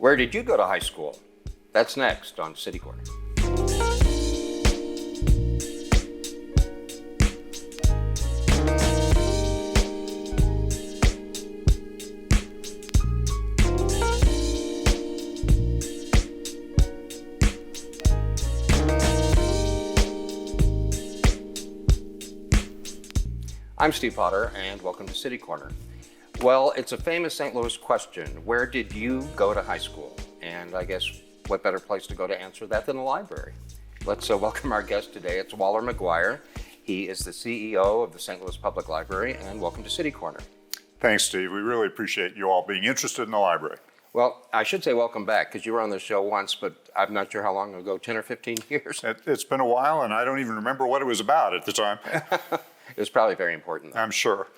Where did you go to high school? That's next on City Corner. I'm Steve Potter, and welcome to City Corner. Well, it's a famous St. Louis question. Where did you go to high school? And I guess what better place to go to answer that than the library? Let's welcome our guest today. It's Waller McGuire. He is the CEO of the St. Louis Public Library, and welcome to City Corner. Thanks, Steve. We really appreciate you all being interested in the library. Well, I should say welcome back, because you were on the show once, but I'm not sure how long ago, 10 or 15 years? It's been a while, and I don't even remember what it was about at the time. It was probably very important, though. I'm sure.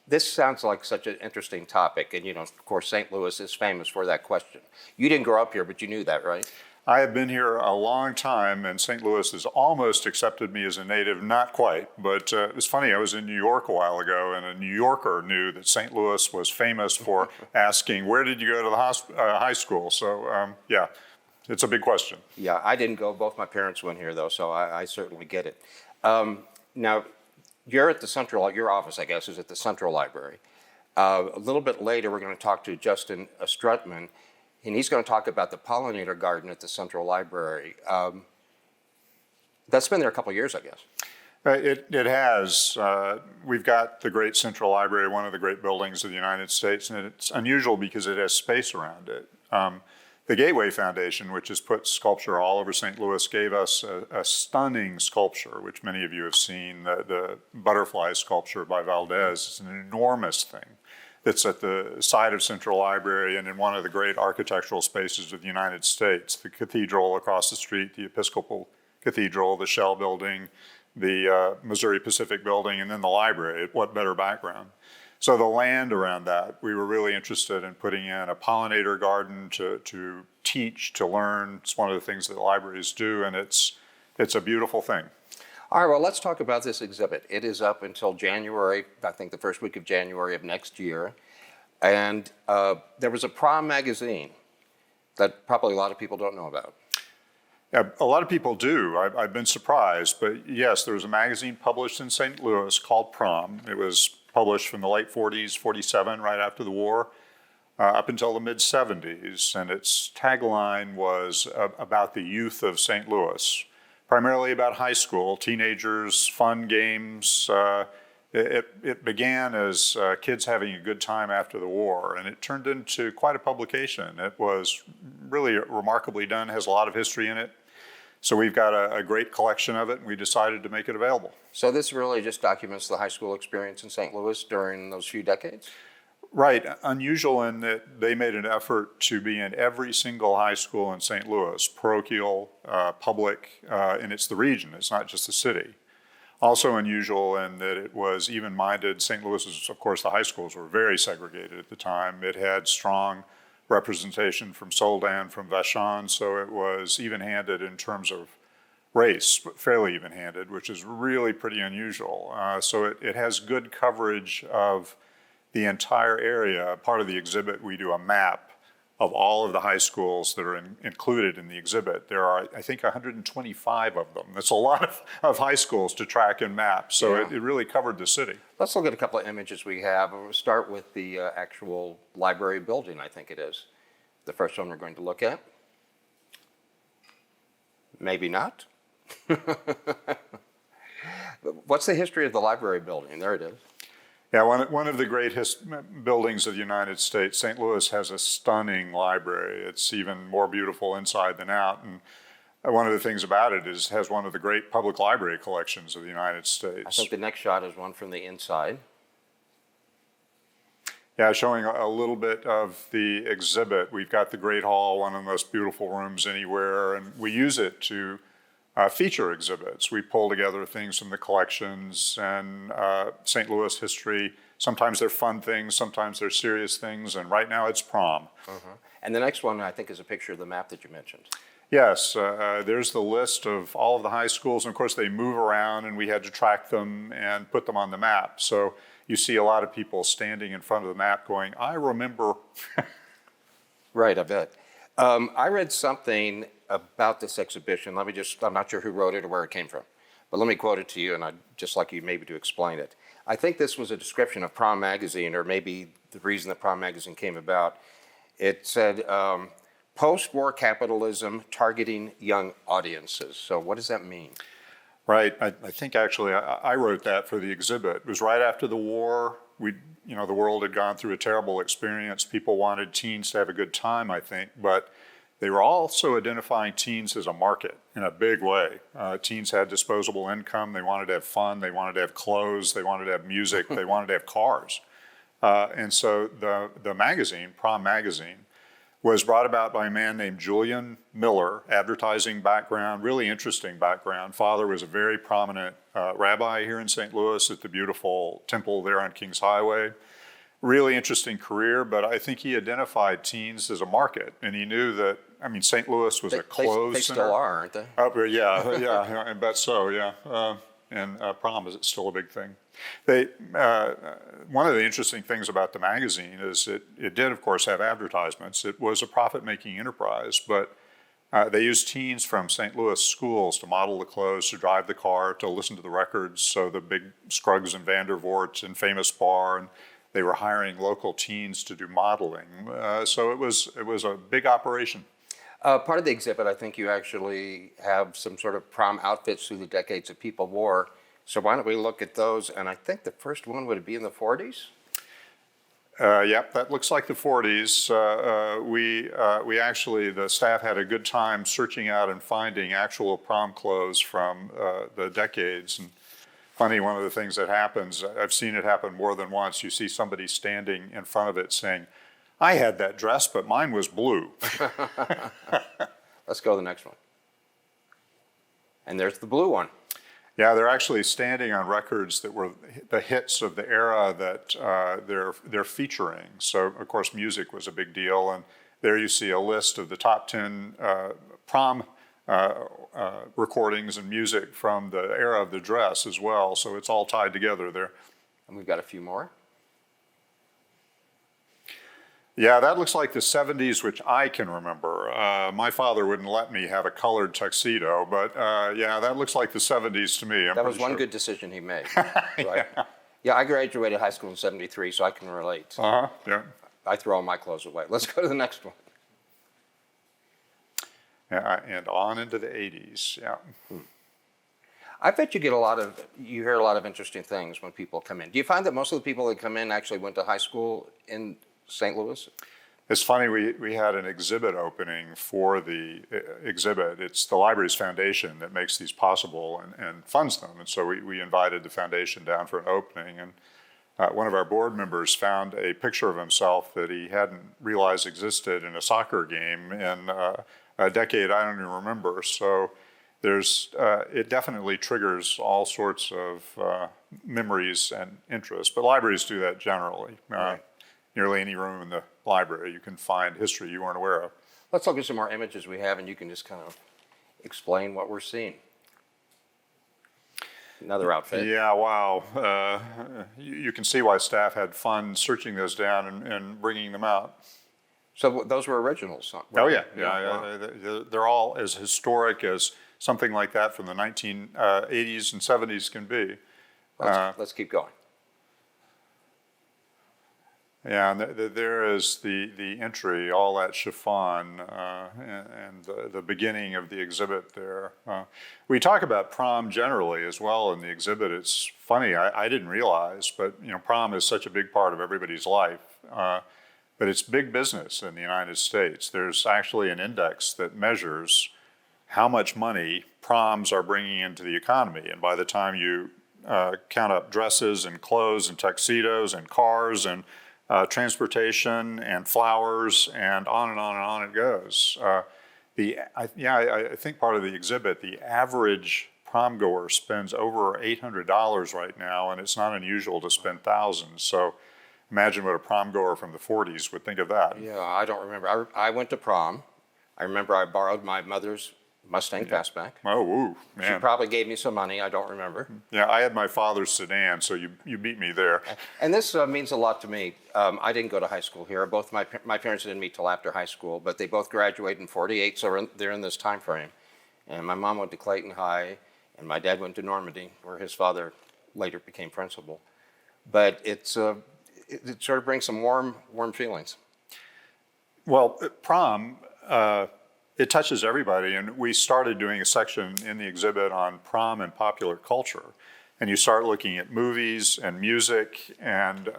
This sounds like such an interesting topic, and of course, St. Louis is famous for that question. You didn't grow up here, but you knew that, right? I have been here a long time, and St. Louis has almost accepted me as a native, not quite. But it's funny, I was in New York a while ago, and a New Yorker knew that St. Louis was famous for asking, where did you go to the high school? So, yeah, it's a big question. Yeah, I didn't go. Both my parents went here, though, so I certainly get it. Now, you're at the Central, your office, I guess, is at the Central Library. A little bit later, we're going to talk to Justin Struttman, and he's going to talk about the pollinator garden at the Central Library. That's been there a couple of years, I guess. It has. We've got the great Central Library, one of the great buildings of the United States, and it's unusual because it has space around it. The Gateway Foundation, which has put sculpture all over St. Louis, gave us a stunning sculpture, which many of you have seen, the butterfly sculpture by Valdez. It's an enormous thing that's at the side of Central Library and in one of the great architectural spaces of the United States. The cathedral across the street, the Episcopal Cathedral, the Shell Building, the Missouri Pacific Building, and then the library. What better background? So the land around that, we were really interested in putting in a pollinator garden to teach, to learn. It's one of the things that libraries do, and it's a beautiful thing. All right, well, let's talk about this exhibit. It is up until January, I think the first week of January of next year. And there was a Prom Magazine that probably a lot of people don't know about. Yeah, a lot of people do. I've been surprised, but yes, there was a magazine published in St. Louis called Prom. It was published from the late 40s, 47, right after the war, up until the mid-70s. And its tagline was about the youth of St. Louis, primarily about high school, teenagers, fun games. It began as kids having a good time after the war, and it turned into quite a publication. It was really remarkably done, has a lot of history in it. So we've got a great collection of it, and we decided to make it available. So this really just documents the high school experience in St. Louis during those few decades? Right. Unusual in that they made an effort to be in every single high school in St. Louis, parochial, public, and it's the region. It's not just the city. Also unusual in that it was even-minded. St. Louis, of course, the high schools were very segregated at the time. It had strong representation from Soldan, from Vashon, so it was even-handed in terms of race, but fairly even-handed, which is really pretty unusual. So it has good coverage of the entire area. Part of the exhibit, we do a map of all of the high schools that are included in the exhibit. There are, I think, 125 of them. That's a lot of high schools to track and map, so yeah. It really covered the city. Let's look at a couple of images we have. We'll start with the actual library building, I think it is. The first one we're going to look at. Maybe not. What's the history of the library building? There it is. Yeah, one of the great buildings of the United States. St. Louis has a stunning library. It's even more beautiful inside than out. And one of the things about it is it has one of the great public library collections of the United States. I think the next shot is one from the inside. Yeah, showing a little bit of the exhibit. We've got the Great Hall, one of the most beautiful rooms anywhere, and we use it to feature exhibits. We pull together things from the collections and St. Louis history. Sometimes they're fun things, sometimes they're serious things, and right now it's prom. Uh-huh. And the next one, I think, is a picture of the map that you mentioned. Yes, there's the list of all of the high schools, and of course they move around, and we had to track them and put them on the map. So you see a lot of people standing in front of the map going, I remember Right, I bet. I read something about this exhibition. I'm not sure who wrote it or where it came from, but let me quote it to you, and I'd just like you maybe to explain it. I think this was a description of Prom Magazine, or maybe the reason that Prom Magazine came about. It said, post-war capitalism targeting young audiences. So what does that mean? Right. I think actually I wrote that for the exhibit. It was right after the war. The world had gone through a terrible experience. People wanted teens to have a good time, I think, but they were also identifying teens as a market in a big way. Teens had disposable income. They wanted to have fun. They wanted to have clothes. They wanted to have music. They wanted to have cars. And so the magazine, Prom Magazine, was brought about by a man named Julian Miller, advertising background, really interesting background. Father was a very prominent rabbi here in St. Louis at the beautiful temple there on Kings Highway. Really interesting career, but I think he identified teens as a market, and he knew that, St. Louis was a closed They center. still are, aren't they? Yeah, I bet so, yeah. And prom is still a big thing. One of the interesting things about the magazine is it did, of course, have advertisements. It was a profit-making enterprise, but they used teens from St. Louis schools to model the clothes, to drive the car, to listen to the records. So the big Scruggs and Vandervoort and Famous Bar, and they were hiring local teens to do modeling. So it was a big operation. Part of the exhibit, I think you actually have some sort of prom outfits through the decades that people wore. So why don't we look at those? And I think the first one would be in the 40s? Yep, that looks like the 40s. We actually, the staff had a good time searching out and finding actual prom clothes from the decades. And funny, one of the things that happens, I've seen it happen more than once, you see somebody standing in front of it saying, "I had that dress, but mine was blue." Let's go to the next one. And there's the blue one. Yeah, they're actually standing on records that were the hits of the era that they're featuring. So, of course, music was a big deal, and there you see a list of the top 10 prom recordings and music from the era of the dress as well. So it's all tied together there. And we've got a few more. Yeah, that looks like the 70s, which I can remember. My father wouldn't let me have a colored tuxedo, but yeah, that looks like the 70s to me. That was one good decision he made, right? Yeah, I graduated high school in 73, so I can relate. Yeah. I throw all my clothes away. Let's go to the next one. Yeah, and on into the 80s, yeah. I bet you hear a lot of interesting things when people come in. Do you find that most of the people that come in actually went to high school in St. Louis? It's funny, we had an exhibit opening for the exhibit. It's the library's foundation that makes these possible and funds them. And so we invited the foundation down for an opening. And one of our board members found a picture of himself that he hadn't realized existed in a soccer game in a decade I don't even remember. So it definitely triggers all sorts of memories and interests. But libraries do that generally. Right. Nearly any room in the library, you can find history you weren't aware of. Let's look at some more images we have, and you can just kind of explain what we're seeing. Another outfit. Yeah, wow. You can see why staff had fun searching those down and bringing them out. So those were originals, huh? Oh, yeah. Wow. They're all as historic as something like that from the 1980s and 70s can be. Let's keep going. Yeah, and there is the entry, all that chiffon, and the beginning of the exhibit there. We talk about prom generally as well in the exhibit. It's funny, I didn't realize, but prom is such a big part of everybody's life. But it's big business in the United States. There's actually an index that measures how much money proms are bringing into the economy. And by the time you count up dresses and clothes and tuxedos and cars and transportation and flowers and on and on and on it goes. I think part of the exhibit, the average prom goer spends over $800 right now, and it's not unusual to spend thousands. So imagine what a prom goer from the 40s would think of that. Yeah, I don't remember. I went to prom. I remember I borrowed my mother's Mustang Fastback. Oh, woo, She man. probably gave me some money, I don't remember. Yeah, I had my father's sedan, so you beat me there. And this means a lot to me. I didn't go to high school here. Both my parents didn't meet till after high school, but they both graduated in '48, so they're in this time frame. And my mom went to Clayton High, and my dad went to Normandy, where his father later became principal. But it sort of brings some warm feelings. Well, prom, it touches everybody, and we started doing a section in the exhibit on prom and popular culture. And you start looking at movies and music and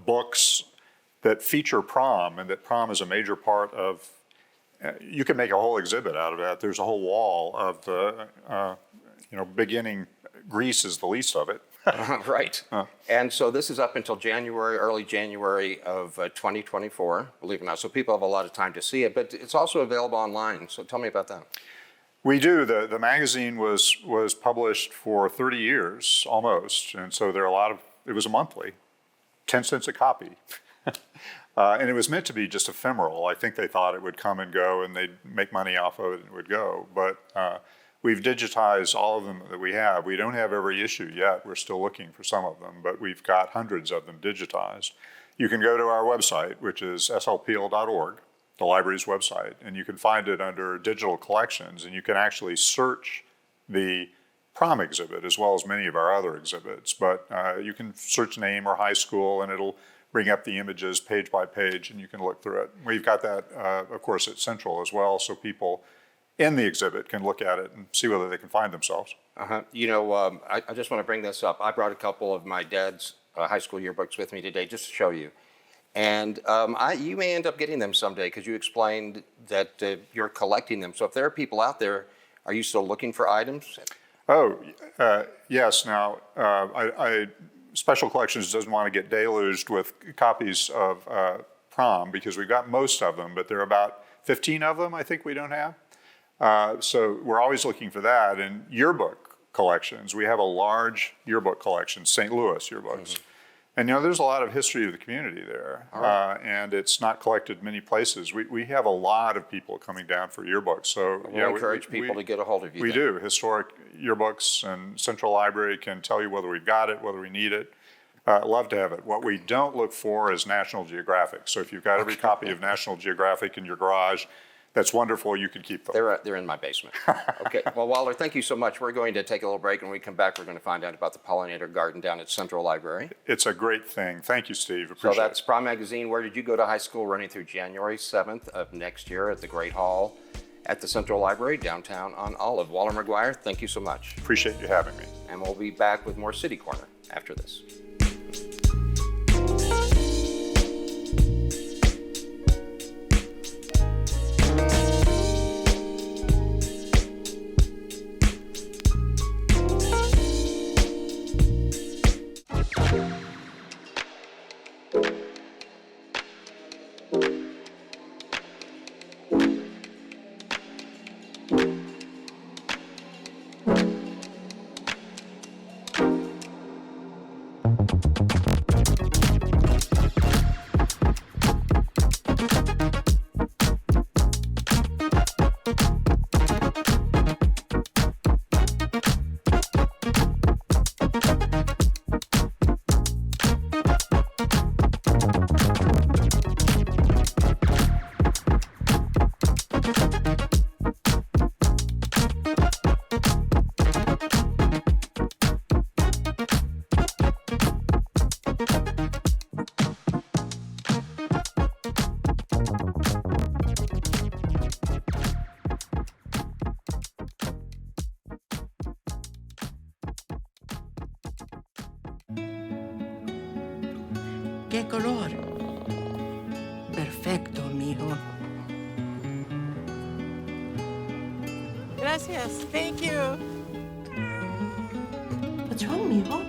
books that feature prom, and that prom is a major part of. You can make a whole exhibit out of that. There's a whole wall of the, beginning. Greece is the least of it. Right. And so this is up until early January of 2024, believe it or not. So people have a lot of time to see it, but it's also available online. So tell me about that. We do. The magazine was published for 30 years almost, and so it was a monthly, 10 cents a copy. And it was meant to be just ephemeral. I think they thought it would come and go and they'd make money off of it and it would go. But we've digitized all of them that we have. We don't have every issue yet. We're still looking for some of them, but we've got hundreds of them digitized. You can go to our website, which is slpl.org, the library's website, and you can find it under digital collections, and you can actually search the prom exhibit as well as many of our other exhibits. But you can search name or high school, and it'll bring up the images page by page, and you can look through it. We've got that, of course, at Central as well, so people in the exhibit can look at it and see whether they can find themselves. I just want to bring this up. I brought a couple of my dad's high school yearbooks with me today just to show you. And you may end up getting them someday because you explained that you're collecting them. So if there are people out there, are you still looking for items? Oh, yes. Now, Special Collections doesn't want to get deluged with copies of Prom because we've got most of them, but there are about 15 of them I think we don't have. So we're always looking for that. And yearbook collections, we have a large yearbook collection, St. Louis yearbooks. Mm-hmm. And there's a lot of history of the community there, right. And it's not collected many places. We have a lot of people coming down for yearbooks. So we encourage people to get a hold of you. We do. Historic yearbooks and Central Library can tell you whether we've got it, whether we need it. Love to have it. What we don't look for is National Geographic. So if you've got every copy of National Geographic in your garage, that's wonderful. You can keep them. They're in my basement. Okay. Well, Waller, thank you so much. We're going to take a little break. When we come back, we're going to find out about the pollinator garden down at Central Library. It's a great thing. Thank you, Steve. Appreciate So that's Prom Magazine. Where did you go to high school? Running through January 7th of next year at the Great Hall at the Central Library downtown on Olive. Waller McGuire, thank you so much. Appreciate you having me. And we'll be back with more City Corner after this. ¿Qué color? Perfecto, mijo. Gracias. Thank you. What's wrong, mijo?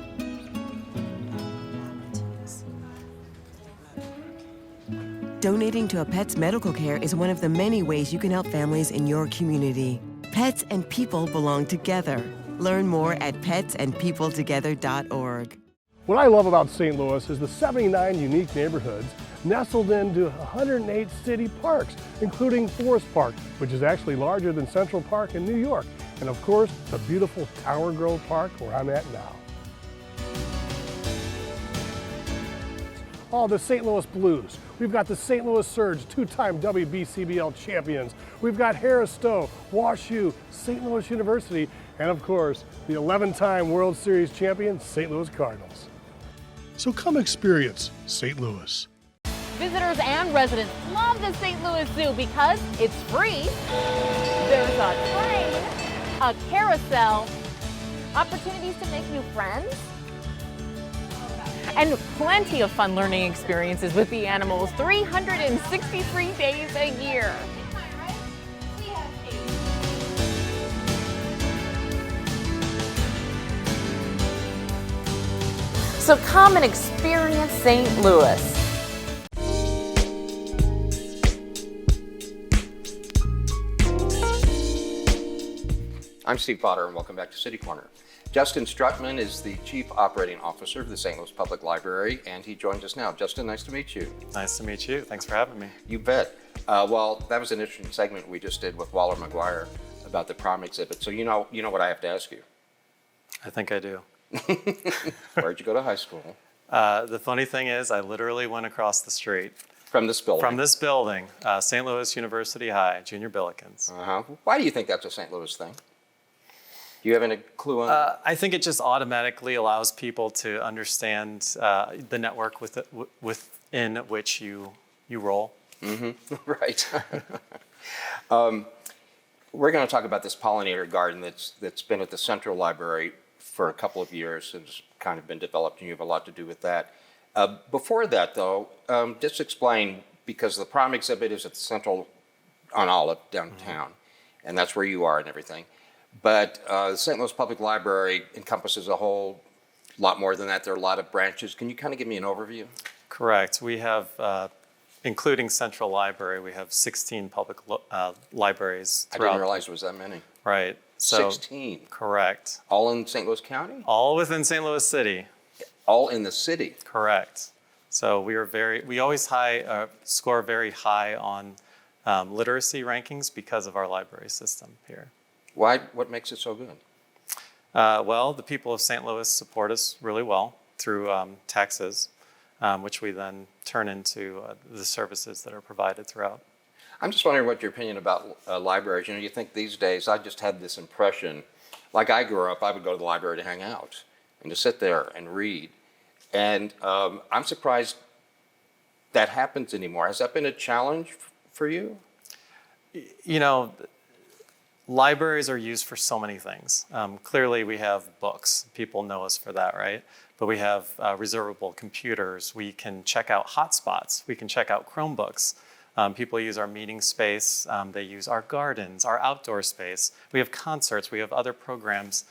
Donating to a pet's medical care is one of the many ways you can help families in your community. Pets and people belong together. Learn more at petsandpeopletogether.org. What I love about St. Louis is the 79 unique neighborhoods nestled into 108 city parks, including Forest Park, which is actually larger than Central Park in New York, and of course, the beautiful Tower Grove Park where I'm at now. Oh, the St. Louis Blues. We've got the St. Louis Surge, two-time WBCBL champions. We've got Harris Stowe, WashU, St. Louis University, and of course, the 11-time World Series champion, St. Louis Cardinals. So come experience St. Louis. Visitors and residents love the St. Louis Zoo because it's free. There's a train, a carousel, opportunities to make new friends, and plenty of fun learning experiences with the animals 363 days a year. So come and experience St. Louis. I'm Steve Potter, and welcome back to City Corner. Justin Struttman is the Chief Operating Officer of the St. Louis Public Library, and he joins us now. Justin, nice to meet you. Nice to meet you. Thanks for having me. You bet. Well, that was an interesting segment we just did with Waller McGuire about the prom exhibit. So you know what I have to ask you. I think I do. Where'd you go to high school? The funny thing is, I literally went across the street From this building? from this building, St. Louis University High, Junior Billikens. Uh-huh. Why do you think that's a St. Louis thing? Do you have any clue on I think it just automatically allows people to understand the network within which you roll. Mm-hmm. Right. We're going to talk about this pollinator garden that's been at the Central Library for a couple of years and it's kind of been developed, and you have a lot to do with that. Before that, though, just explain, because the prom exhibit is at the Central on Olive downtown, and that's where you are and everything. But the St. Louis Public Library encompasses a whole lot more than that. There are a lot of branches. Can you kind of give me an overview? Correct. We have, including Central Library, we have 16 public libraries I throughout. didn't realize it was that many. Right. So, 16. correct. All in St. Louis County? All within St. Louis City. All in the city. Correct. So we always score very high on literacy rankings because of our library system here. Why? What makes it so good? Well, the people of St. Louis support us really well through taxes, which we then turn into the services that are provided throughout. I'm just wondering what your opinion about libraries. You know, you think these days, I just had this impression, like I grew up, I would go to the library to hang out and to sit there and read. And I'm surprised that happens anymore. Has that been a challenge for you? You know, libraries are used for so many things. Clearly, we have books. People know us for that, right? But we have reservable computers. We can check out hotspots. We can check out Chromebooks. People use our meeting space. They use our gardens, our outdoor space. We have concerts. We have other programs.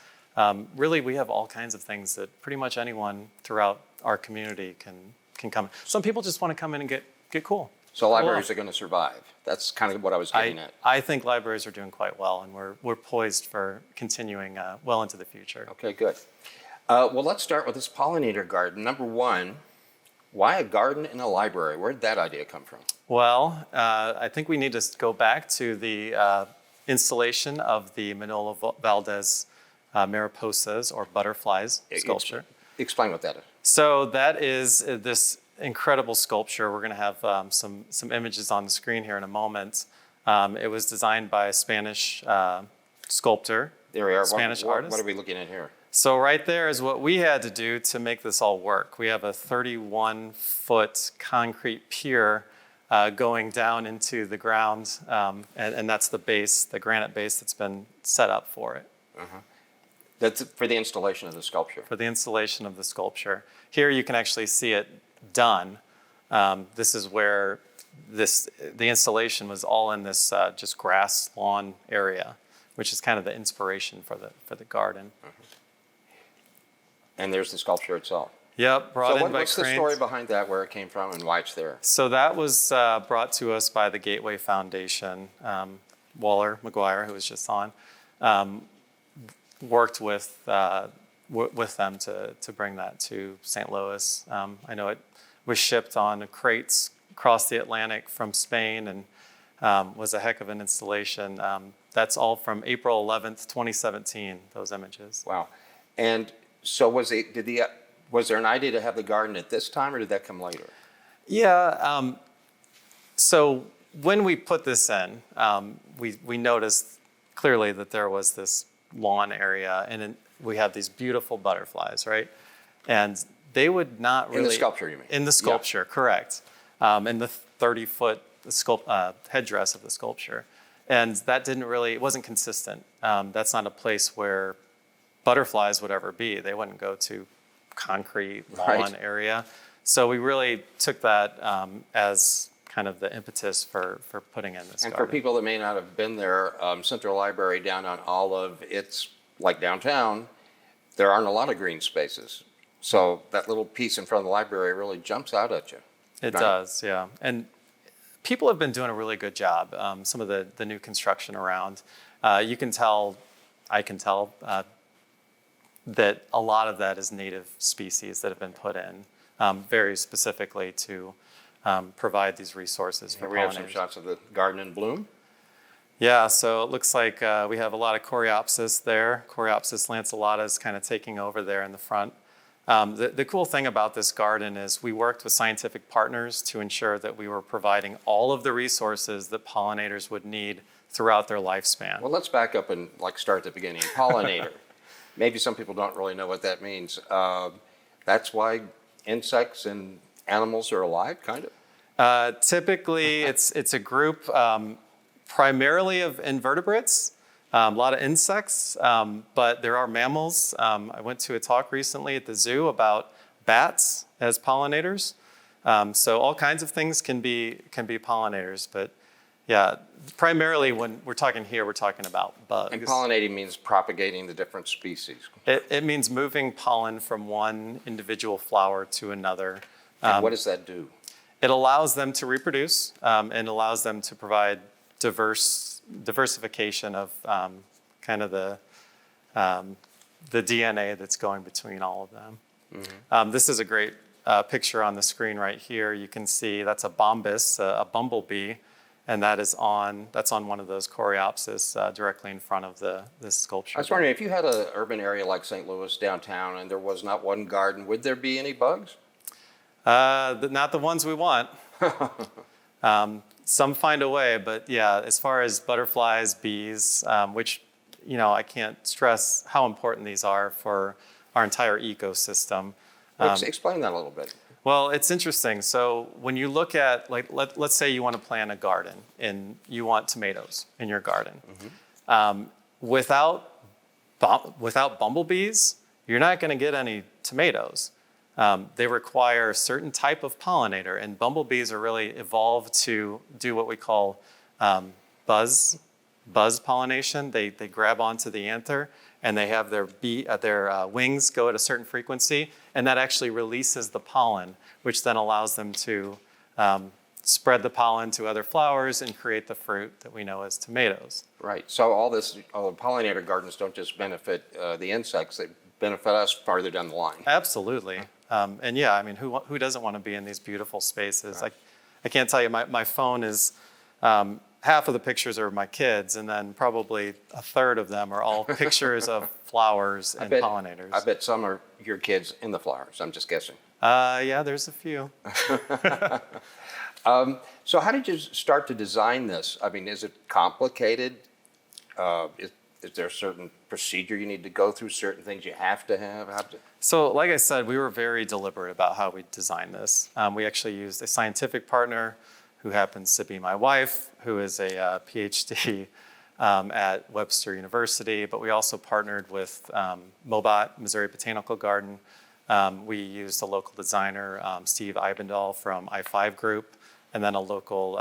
Really, we have all kinds of things that pretty much anyone throughout our community can come. Some people just want to come in and get cool. So libraries are going to survive. That's kind of what I was getting at. I think libraries are doing quite well, and we're poised for continuing well into the future. Okay, good. Well, let's start with this pollinator garden. Number one, why a garden in a library? Where did that idea come from? Well, I think we need to go back to the installation of the Manolo Valdez mariposas, or butterflies, sculpture. Explain what that is. So that is this incredible sculpture. We're going to have some images on the screen here in a moment. It was designed by a Spanish sculptor, There we are. Spanish artist. What are we looking at here? So right there is what we had to do to make this all work. We have a 31-foot concrete pier going down into the ground, and that's the base, the granite base that's been set up for it. Uh-huh. That's for the installation of the sculpture. For the installation of the sculpture. Here you can actually see it done. This is where the installation was all in this just grass lawn area, which is kind of the inspiration for the garden. Uh-huh. And there's the sculpture itself. Yep, brought in by what's the cranes. story behind that, where it came from and why it's there? So that was brought to us by the Gateway Foundation. Waller McGuire, who was just on, worked with them to bring that to St. Louis. I know it was shipped on crates across the Atlantic from Spain, and was a heck of an installation. That's all from April 11th, 2017, those images. Wow. And so was there an idea to have the garden at this time, or did that come later? Yeah, so when we put this in, we noticed clearly that there was this lawn area, and we have these beautiful butterflies, right? And they would not really... In the sculpture, you mean? In the sculpture, yeah. Correct. In the 30-foot headdress of the sculpture. And that it wasn't consistent. That's not a place where butterflies would ever be. They wouldn't go to concrete lawn area. So we really took that as kind of the impetus for putting in this And garden. for people that may not have been there, Central Library down on Olive, it's like downtown, there aren't a lot of green spaces. So that little piece in front of the library really jumps out at you. It does, yeah. And people have been doing a really good job. Some of the new construction around, I can tell that a lot of that is native species that have been put in very specifically to provide these resources for pollinators. We have some shots of the garden in bloom. Yeah, so it looks like we have a lot of Coreopsis there. Coreopsis lanceolata is kind of taking over there in the front. The cool thing about this garden is we worked with scientific partners to ensure that we were providing all of the resources that pollinators would need throughout their lifespan. Well, let's back up and start at the beginning. Pollinator. Maybe some people don't really know what that means. That's why insects and animals are alive, kind of? Typically, it's a group primarily of invertebrates, a lot of insects, but there are mammals. I went to a talk recently at the zoo about bats as pollinators. So all kinds of things can be pollinators, but yeah, primarily when we're talking here, we're talking about bugs. And pollinating means propagating the different species. It means moving pollen from one individual flower to another. And what does that do? It allows them to reproduce and allows them to provide diversification of kind of the DNA that's going between all of them. Mm-hmm. This is a great picture on the screen right here. You can see that's a bombus, a bumblebee, and that's on one of those Coreopsis directly in front of this sculpture. I was wondering, if you had an urban area like St. Louis downtown and there was not one garden, would there be any bugs? Not the ones we want. Some find a way, but yeah, as far as butterflies, bees, which, I can't stress how important these are for our entire ecosystem. Explain that a little bit. Well, it's interesting. So when you look at, let's say you want to plant a garden and you want tomatoes in your garden. Mm-hmm. Without bumblebees, you're not going to get any tomatoes. They require a certain type of pollinator, and bumblebees are really evolved to do what we call buzz pollination. They grab onto the anther, and they have their wings go at a certain frequency, and that actually releases the pollen, which then allows them to spread the pollen to other flowers and create the fruit that we know as tomatoes. Right. So all the pollinator gardens don't just benefit the insects; they benefit us farther down the line. Absolutely. And yeah, I mean, who doesn't want to be in these beautiful spaces? Right. I can't tell you, my phone is, half of the pictures are of my kids, and then probably a third of them are all pictures of flowers and pollinators. I bet some are your kids in the flowers. I'm just guessing. Yeah, there's a few. So how did you start to design this? I mean, is it complicated? Is there a certain procedure you need to go through, certain things you have to have? So like I said, we were very deliberate about how we designed this. We actually used a scientific partner who happens to be my wife, who is a PhD at Webster University, but we also partnered with Mobot, Missouri Botanical Garden. We used a local designer, Steve Eibendahl from I5 Group, and then a local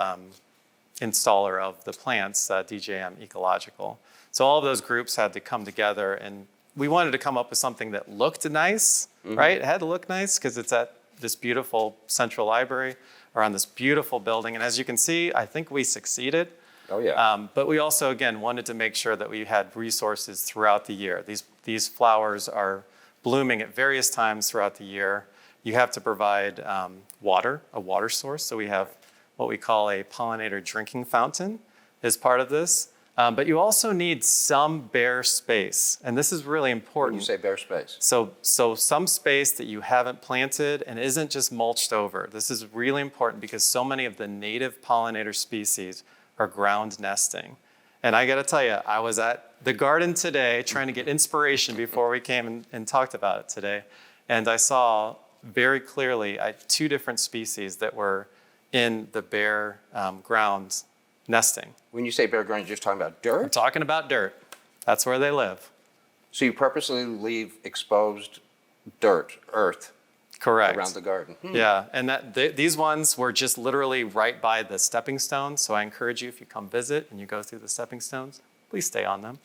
installer of the plants, DJM Ecological. So all of those groups had to come together, and we wanted to come up with something that looked nice, mm-hmm. right? It had to look nice because it's at this beautiful central library or on this beautiful building. And as you can see, I think we succeeded. Oh, yeah. But we also, again, wanted to make sure that we had resources throughout the year. These flowers are blooming at various times throughout the year. You have to provide water, a water source. So we have what we call a pollinator drinking fountain is part of this. But you also need some bare space, and this is really important. When you say bare space. So some space that you haven't planted and isn't just mulched over. This is really important because so many of the native pollinator species are ground nesting. And I gotta tell you, I was at the garden today trying to get inspiration before we came and talked about it today. And I saw very clearly 2 different species that were in the bare ground nesting. When you say bare ground, you're just talking about dirt? I'm talking about dirt. That's where they live. So you purposely leave exposed dirt, earth, Correct. around the garden? Yeah, and these ones were just literally right by the stepping stones. So I encourage you, if you come visit and you go through the stepping stones, please stay on them.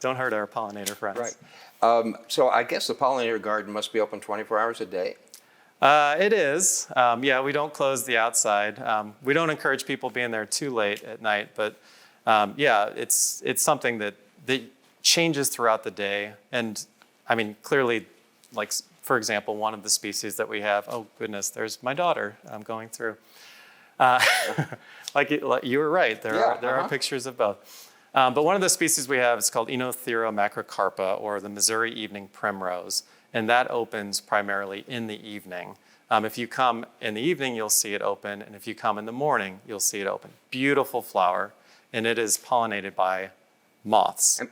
Don't hurt our pollinator friends. Right. So I guess the pollinator garden must be open 24 hours a day? It is. Yeah, we don't close the outside. We don't encourage people being there too late at night, but yeah, it's something that changes throughout the day. And I mean, clearly, like, for example, one of the species that we have, oh goodness, there's my daughter going through. Like you were right, there are pictures of both. But one of the species we have is called Enothera macrocarpa, or the Missouri evening primrose. And that opens primarily in the evening. If you come in the evening, you'll see it open. And if you come in the morning, you'll see it open. Beautiful flower. And it is pollinated by moths.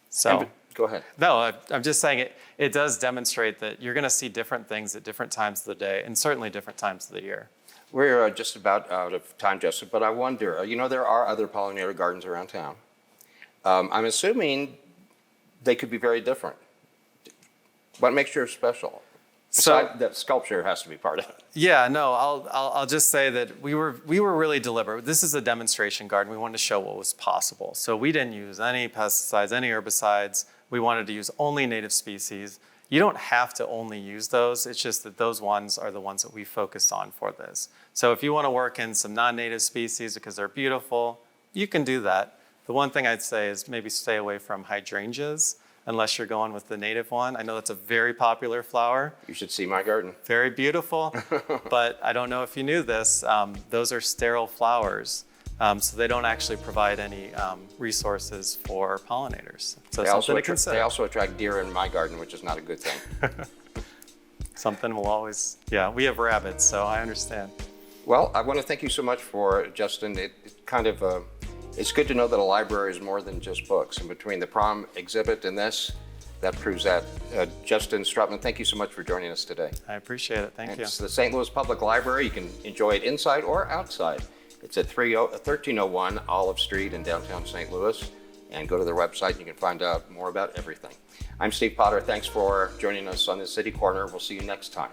So go ahead. No, I'm just saying it does demonstrate that you're going to see different things at different times of the day, and certainly different times of the year. We're just about out of time, Justin, but I wonder, there are other pollinator gardens around town. I'm assuming they could be very different. What makes yours special? So that sculpture has to be part of it. Yeah, no, I'll just say that we were really deliberate. This is a demonstration garden. We wanted to show what was possible. So we didn't use any pesticides, any herbicides. We wanted to use only native species. You don't have to only use those. It's just that those ones are the ones that we focused on for this. So if you want to work in some non-native species because they're beautiful, you can do that. The one thing I'd say is maybe stay away from hydrangeas unless you're going with the native one. I know that's a very popular flower. You should see my garden. Very beautiful, but I don't know if you knew this, those are sterile flowers. So they don't actually provide any resources for pollinators. So something to consider. They also attract deer in my garden, which is not a good thing. Something will always, yeah, we have rabbits, so I understand. Well, I want to thank you so much for, Justin. It's good to know that a library is more than just books. And between the prom exhibit and this, that proves that. Justin Struttman, thank you so much for joining us today. I appreciate it. Thank you. It's the St. Louis Public Library. You can enjoy it inside or outside. It's at 1301 Olive Street in downtown St. Louis. And go to their website and you can find out more about everything. I'm Steve Potter. Thanks for joining us on the City Corner. We'll see you next time.